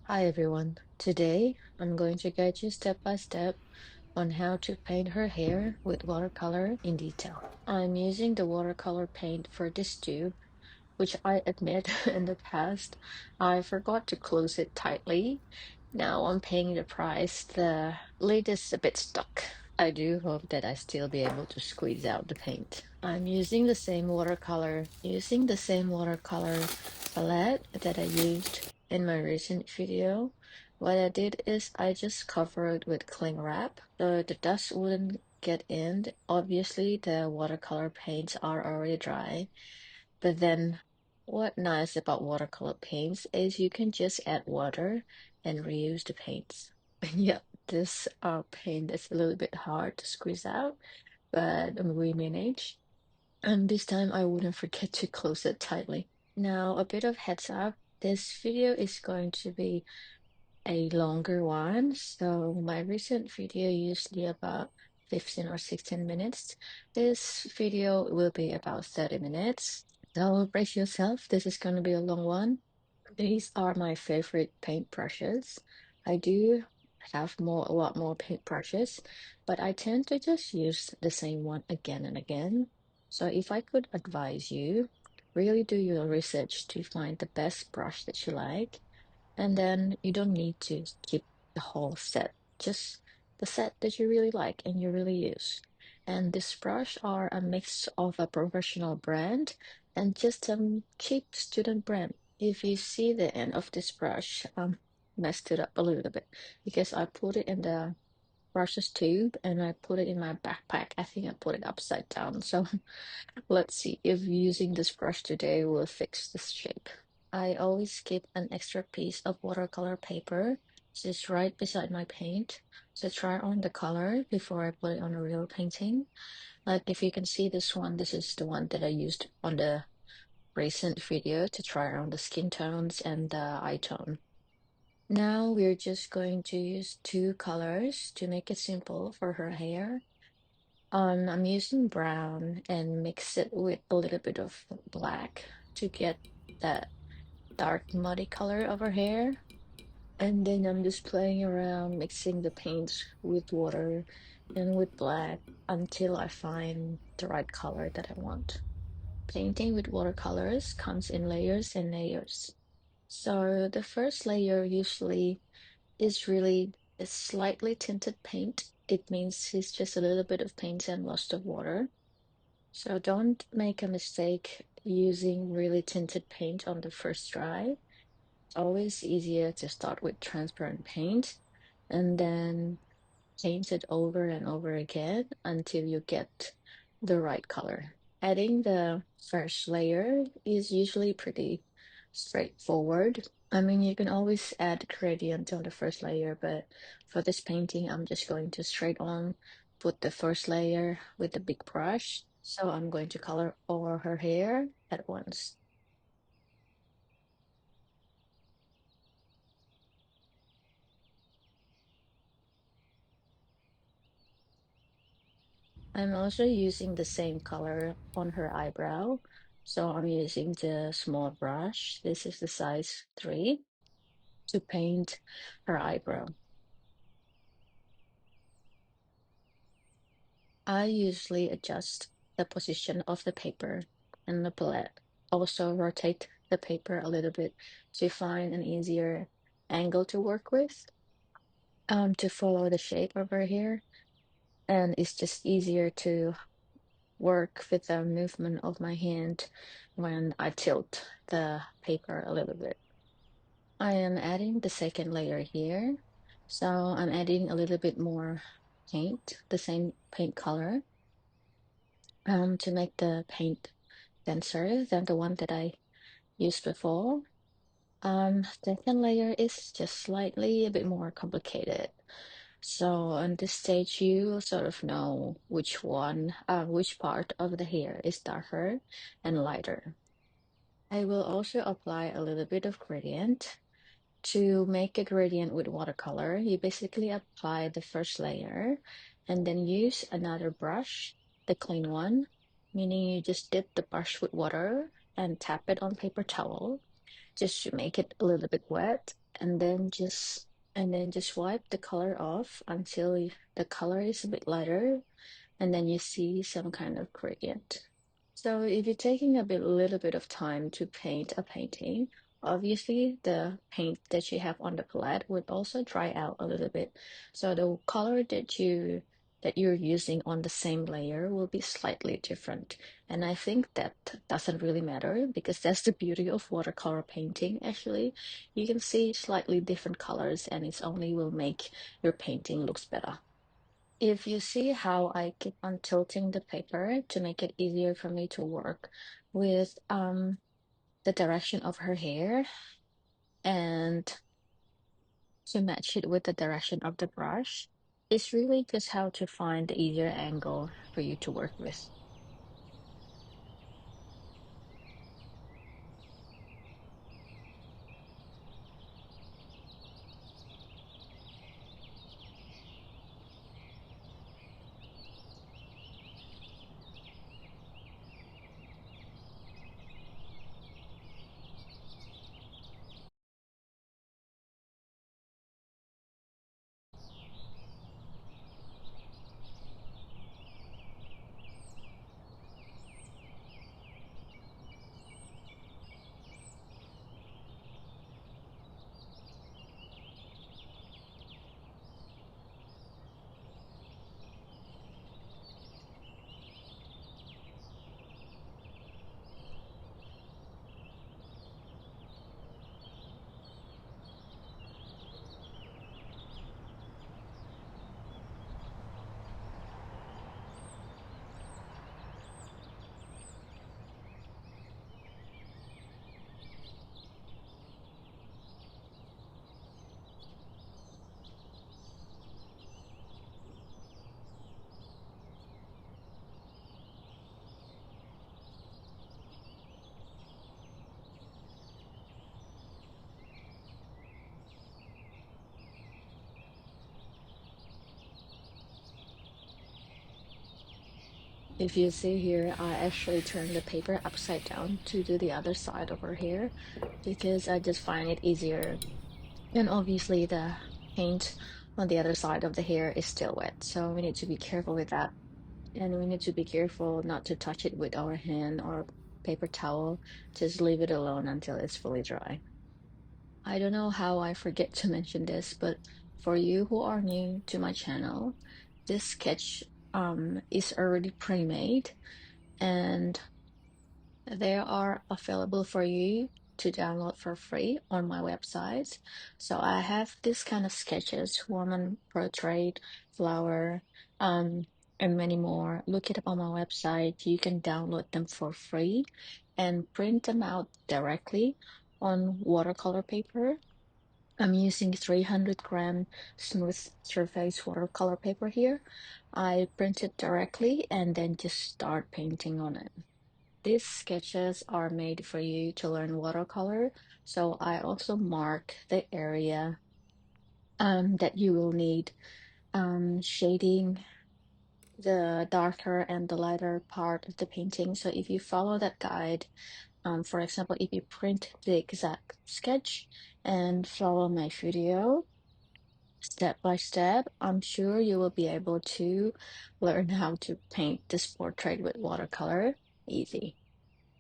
Hi everyone. Today I'm going to guide you step by step on how to paint her hair with watercolor in detail. I'm using the watercolor paint for this tube, which I admit in the past I forgot to close it tightly. Now I'm paying the price. The lid is a bit stuck. I do hope that I still be able to squeeze out the paint. I'm using the same watercolor palette that I used in my recent video. What I did is I just covered it with cling wrap so the dust wouldn't get in. Obviously, the watercolor paints are already dry, but then what nice about watercolor paints is you can just add water and reuse the paints. Yeah, this paint is a little bit hard to squeeze out, but we manage. And this time I wouldn't forget to close it tightly. Now, a bit of heads up, this video is going to be a longer one. So my recent video usually about 15 or 16 minutes. This video will be about 30 minutes. So brace yourself, this is going to be a long one. These are my favorite paintbrushes. I do have a lot more paintbrushes, but I tend to just use the same one again and again. So if I could advise you, really do your research to find the best brush that you like, and then you don't need to keep the whole set, just the set that you really like and you really use. And this brush are a mix of a professional brand and just a cheap student brand. If you see the end of this brush, messed it up a little bit because I put it in the brushes tube and I put it in my backpack. I think I put it upside down. So let's see if using this brush today will fix this shape. I always keep an extra piece of watercolor paper just right beside my paint to try on the color before I put it on a real painting. Like if you can see this one, this is the one that I used on the recent video to try on the skin tones and the eye tone. Now we're just going to use two colors to make it simple for her hair. I'm using brown and mix it with a little bit of black to get that dark muddy color of her hair. And then I'm just playing around mixing the paints with water and with black until I find the right color that I want. Painting with watercolors comes in layers and layers. So the first layer usually is really a slightly tinted paint. It means it's just a little bit of paint and lots of water. So don't make a mistake using really tinted paint on the first try. It's always easier to start with transparent paint and then paint it over and over again until you get the right color. Adding the first layer is usually pretty straightforward. I mean, you can always add gradient on the first layer, but for this painting, I'm just going to straight on put the first layer with the big brush. So I'm going to color all her hair at once. I'm also using the same color on her eyebrow. So I'm using the small brush. This is the size 3 to paint her eyebrow. I usually adjust the position of the paper and the palette. Also rotate the paper a little bit to find an easier angle to work with, to follow the shape of her hair. And it's just easier to work with the movement of my hand when I tilt the paper a little bit. I am adding the second layer here. So I'm adding a little bit more paint, the same paint color, to make the paint denser than the one that I used before. Second layer is just slightly a bit more complicated. So on this stage, you sort of know which part of the hair is darker and lighter. I will also apply a little bit of gradient. To make a gradient with watercolor, you basically apply the first layer and then use another brush, the clean one, meaning you just dip the brush with water and tap it on paper towel. just to make it a little bit wet, and then just wipe the color off until the color is a bit lighter, and then you see some kind of gradient. So if you're taking a little bit of time to paint a painting, obviously the paint that you have on the palette would also dry out a little bit. So the color that you're using on the same layer will be slightly different. And I think that doesn't really matter because that's the beauty of watercolor painting, actually. You can see slightly different colors and it's only will make your painting looks better. If you see how I keep on tilting the paper to make it easier for me to work with the direction of her hair and to match it with the direction of the brush, it's really just how to find the easier angle for you to work with. If you see here, I actually turned the paper upside down to do the other side of her hair because I just find it easier. And obviously the paint on the other side of the hair is still wet, so we need to be careful with that. And we need to be careful not to touch it with our hand or paper towel. Just leave it alone until it's fully dry. I don't know how I forget to mention this, but for you who are new to my channel, this sketch is already pre-made and they are available for you to download for free on my website. So I have this kind of sketches, woman portrait, flower, um, and many more. Look it up on my website. You can download them for free and print them out directly on watercolor paper. I'm using 300-gram smooth surface watercolor paper here. I print it directly and then just start painting on it. These sketches are made for you to learn watercolor, so I also mark the area that you will need shading the darker and the lighter part of the painting. So if you follow that guide, for example, if you print the exact sketch and follow my video step by step, I'm sure you will be able to learn how to paint this portrait with watercolor easy.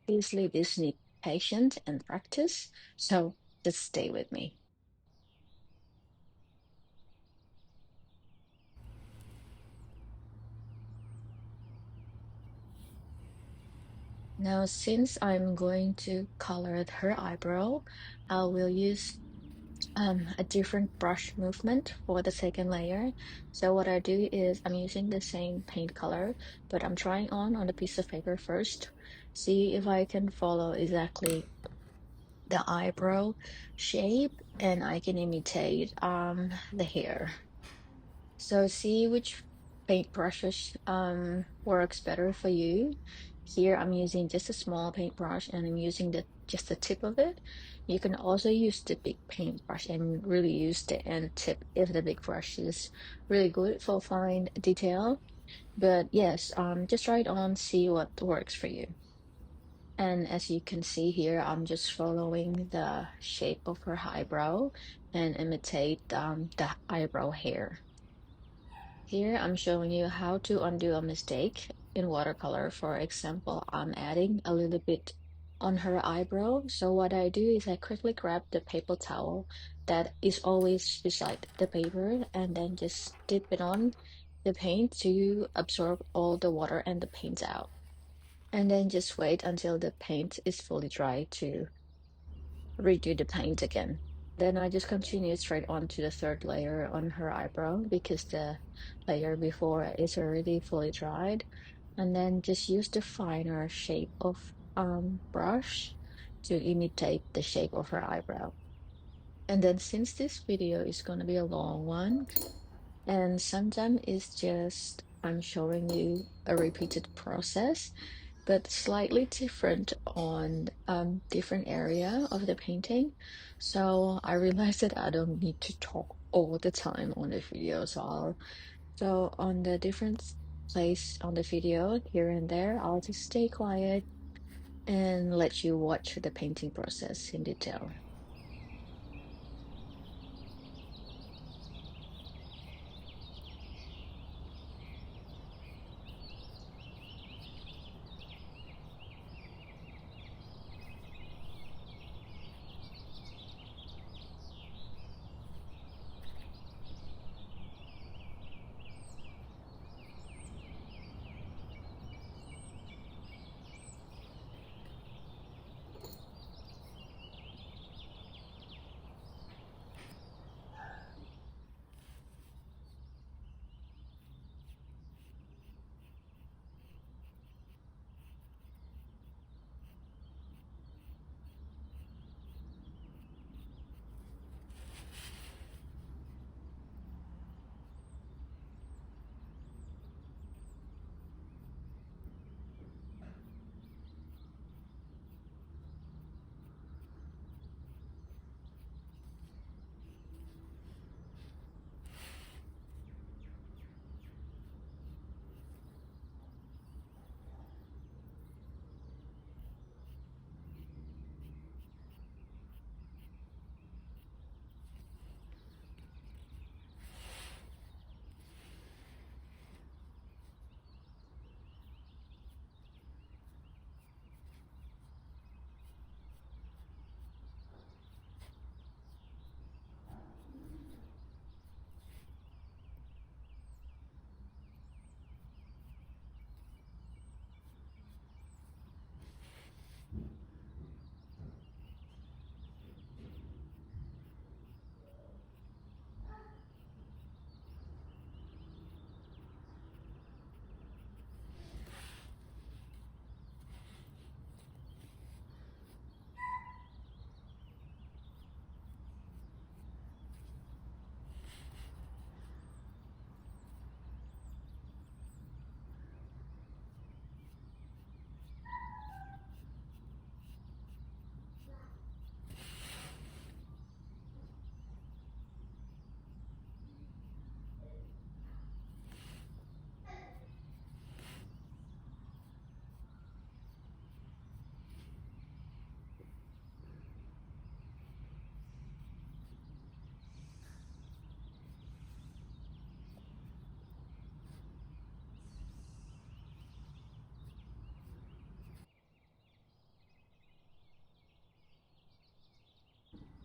Obviously, this needs patience and practice, so just stay with me. Now, since I'm going to color her eyebrow, I will use a different brush movement for the second layer. So what I do is I'm using the same paint color, but I'm trying on a piece of paper first, see if I can follow exactly the eyebrow shape and I can imitate the hair. So see which paintbrushes works better for you. Here I'm using just a small paintbrush and I'm using the just the tip of it. You can also use the big paintbrush and really use the end tip if the big brush is really good for fine detail. But yes, just try it on, see what works for you. And as you can see here, I'm just following the shape of her eyebrow and imitate the eyebrow hair. Here I'm showing you how to undo a mistake in watercolor. For example, I'm adding a little bit on her eyebrow. So what I do is I quickly grab the paper towel that is always beside the paper and then just dip it on the paint to absorb all the water and the paint out. And then just wait until the paint is fully dry to redo the paint again. Then I just continue straight on to the third layer on her eyebrow because the layer before is already fully dried. And then just use the finer shape of brush to imitate the shape of her eyebrow. And then since this video is going to be a long one, and sometimes it's just I'm showing you a repeated process, but slightly different on different area of the painting. So I realized that I don't need to talk all the time on the video. So on the different place on the video here and there, I'll just stay quiet and let you watch the painting process in detail.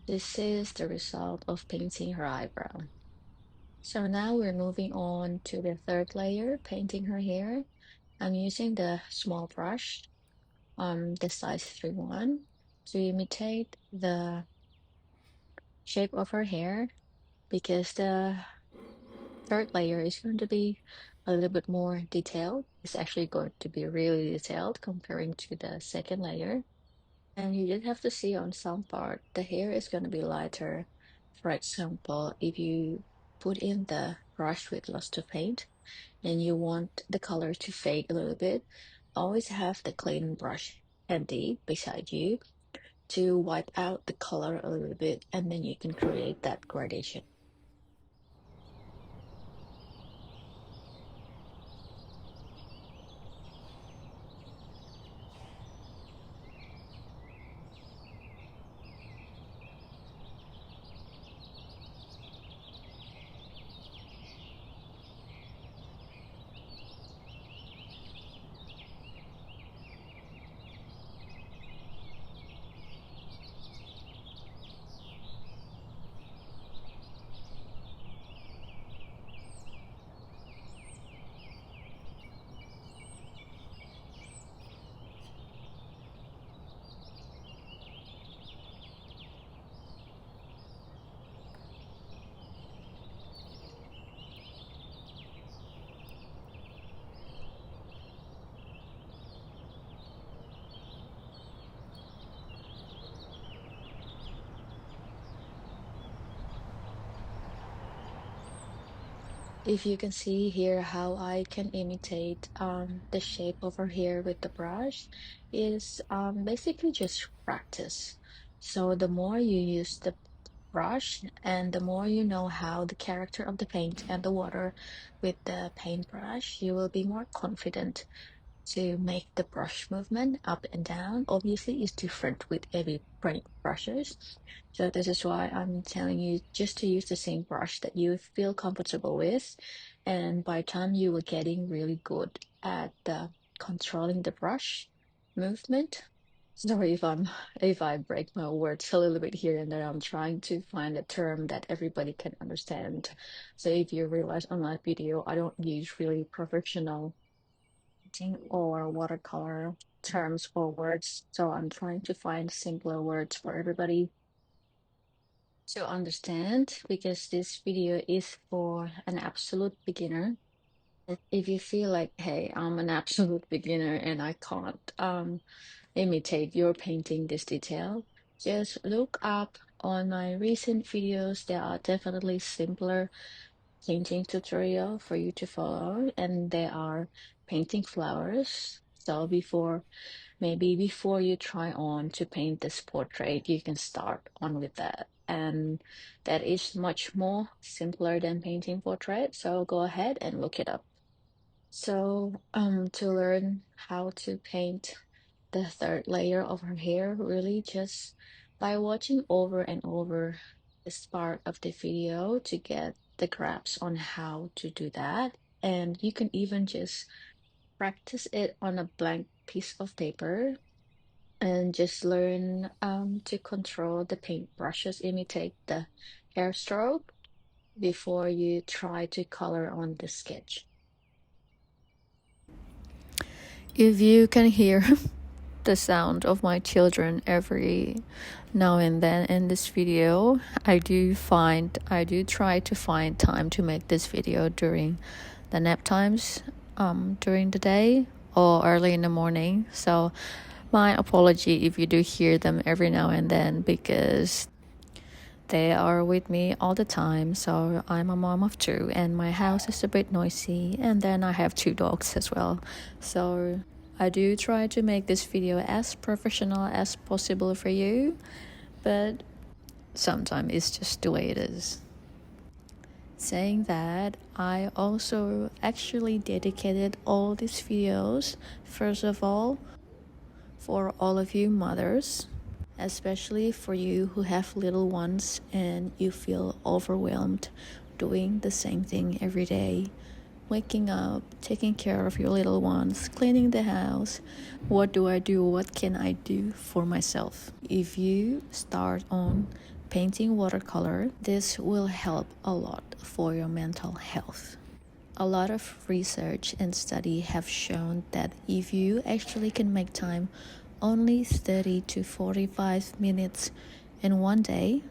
This is the result of painting her eyebrow. So now we're moving on to the third layer, painting her hair. I'm using the small brush, the size 3-1, to imitate the shape of her hair because the third layer is going to be a little bit more detailed. It's actually going to be really detailed comparing to the second layer. And you just have to see on some part, the hair is going to be lighter. For example, if you put in the brush with lots of paint and you want the color to fade a little bit, always have the clean brush handy beside you to wipe out the color a little bit, and then you can create that gradation. If you can see here how I can imitate the shape of her hair with the brush is basically just practice. So the more you use the brush and the more you know how the character of the paint and the water with the paintbrush, you will be more confident to make the brush movement up and down. Obviously, is different with every paint brushes. So this is why I'm telling you just to use the same brush that you feel comfortable with. And by the time you were getting really good at controlling the brush movement. Sorry if I break my words a little bit here and there. I'm trying to find a term that everybody can understand. So if you realize on my video, I don't use really professional or watercolor terms or words. So I'm trying to find simpler words for everybody to understand because this video is for an absolute beginner. If you feel like, hey, I'm an absolute beginner and I can't imitate your painting this detail, just look up on my recent videos. There are definitely simpler painting tutorial for you to follow, and there are painting flowers. So maybe before you try on to paint this portrait, you can start on with that. And that is much more simpler than painting portrait. So go ahead and look it up. So, to learn how to paint the third layer of her hair, really just by watching over and over this part of the video to get the grasp on how to do that. And you can even just practice it on a blank piece of paper and just learn to control the paint brushes, imitate the hair stroke before you try to color on the sketch. If you can hear the sound of my children every now and then in this video, I do try to find time to make this video during the nap times, during the day or early in the morning. So my apology if you do hear them every now and then because they are with me all the time. So I'm a mom of two and my house is a bit noisy, and then I have two dogs as well. So I do try to make this video as professional as possible for you, but sometimes it's just the way it is. Saying that, I also actually dedicated all these videos, first of all, for all of you mothers, especially for you who have little ones and you feel overwhelmed doing the same thing every day. Waking up, taking care of your little ones, cleaning the house. What do I do? What can I do for myself? If you start on painting watercolor, this will help a lot for your mental health. A lot of research and study have shown that if you actually can make time only 30 to 45 minutes in one day,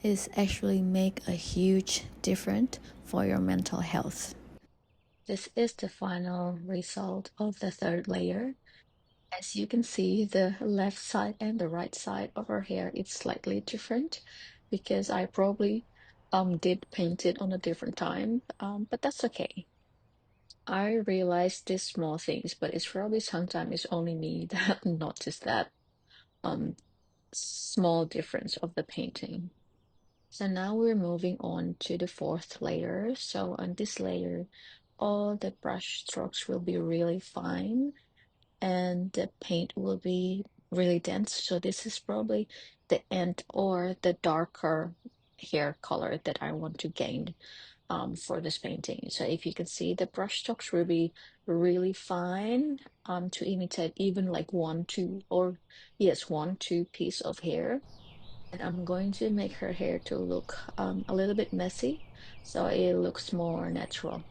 is actually make a huge difference for your mental health. This is the final result of the third layer. As you can see, the left side and the right side of her hair is slightly different because I probably did paint it on a different time, but that's okay. I realize these small things, but it's probably sometimes it's only me that noticed that um small difference of the painting. So now we're moving on to the fourth layer. So on this layer, all the brush strokes will be really fine and the paint will be really dense. So this is probably the end or the darker hair color that I want to gain for this painting. So if you can see, the brush strokes will be really fine to imitate even like one, two piece of hair. And I'm going to make her hair to look a little bit messy so it looks more natural.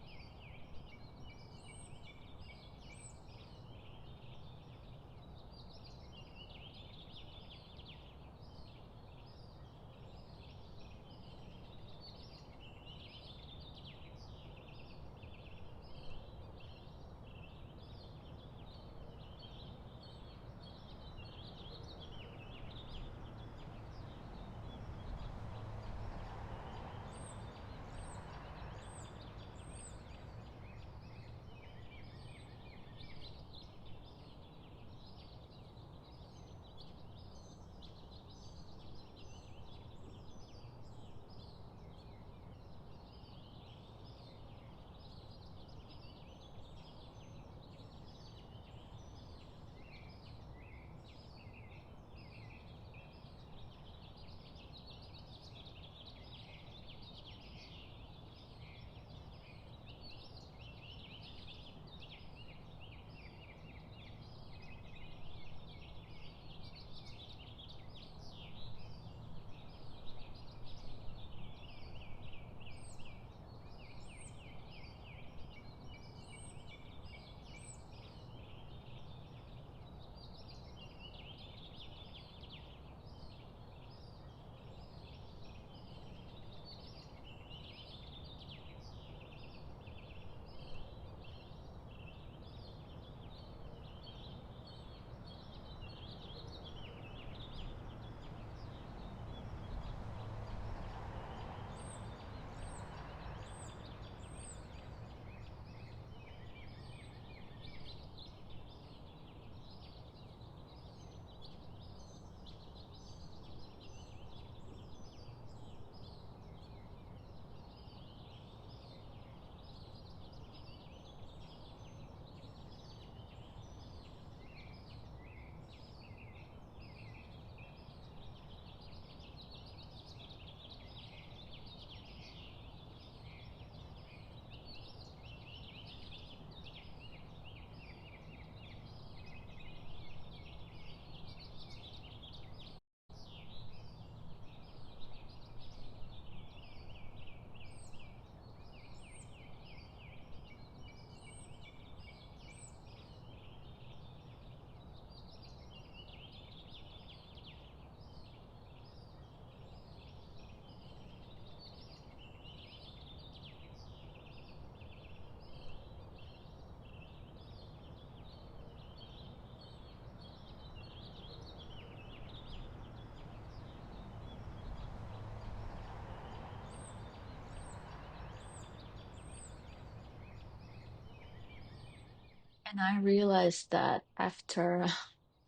And I realized that after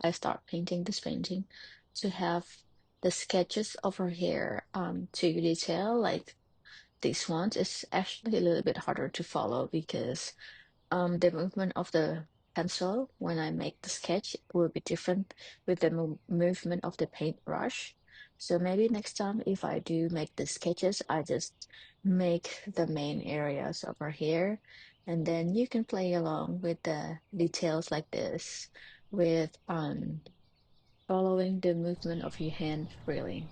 I start painting this painting, to have the sketches of her hair to detail like this one is actually a little bit harder to follow because the movement of the pencil when I make the sketch will be different with the movement of the paintbrush. So maybe next time if I do make the sketches, I just make the main areas of her hair, and then you can play along with the details like this with following the movement of your hand really.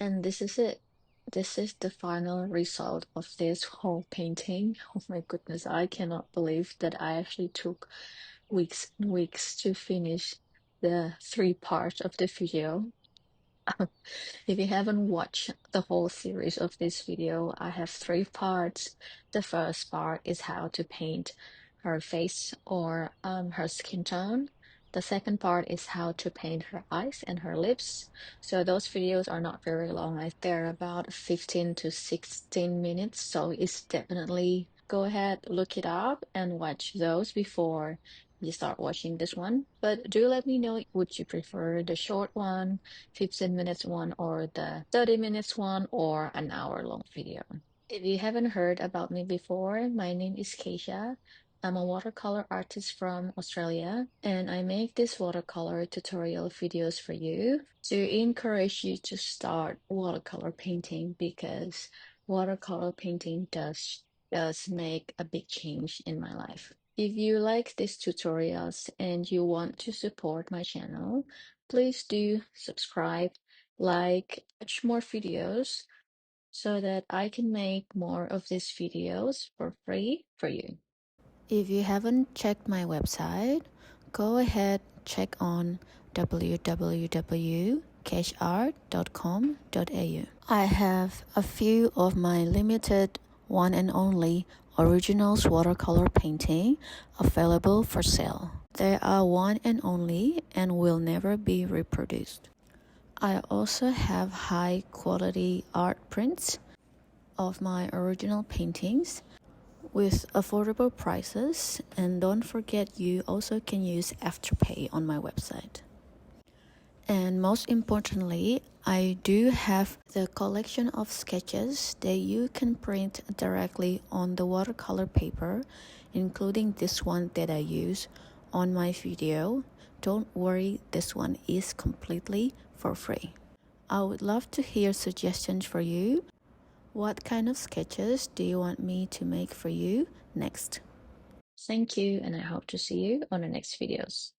And this is it. This is the final result of this whole painting. Oh my goodness, I cannot believe that I actually took weeks and weeks to finish the three parts of the video. If you haven't watched the whole series of this video, I have three parts. The first part is how to paint her face or her skin tone. The second part is how to paint her eyes and her lips. So those videos are not very long. They're about 15 to 16 minutes. So it's definitely go ahead, look it up and watch those before you start watching this one. But do let me know, would you prefer the short one, 15 minutes one, or the 30 minutes one, or an hour long video? If you haven't heard about me before, my name is Keisha. I'm a watercolor artist from Australia, and I make these watercolor tutorial videos for you to encourage you to start watercolor painting because watercolor painting does make a big change in my life. If you like these tutorials and you want to support my channel, please do subscribe, like, watch more videos so that I can make more of these videos for free for you. If you haven't checked my website, go ahead, check on www.keishart.com.au. I have a few of my limited one and only originals watercolor painting available for sale. They are one and only and will never be reproduced. I also have high quality art prints of my original paintings with affordable prices, and don't forget you also can use Afterpay on my website. And most importantly, I do have the collection of sketches that you can print directly on the watercolor paper, including this one that I use on my video. Don't worry, this one is completely for free. I would love to hear suggestions for you. What kind of sketches do you want me to make for you next? Thank you, and I hope to see you on the next videos.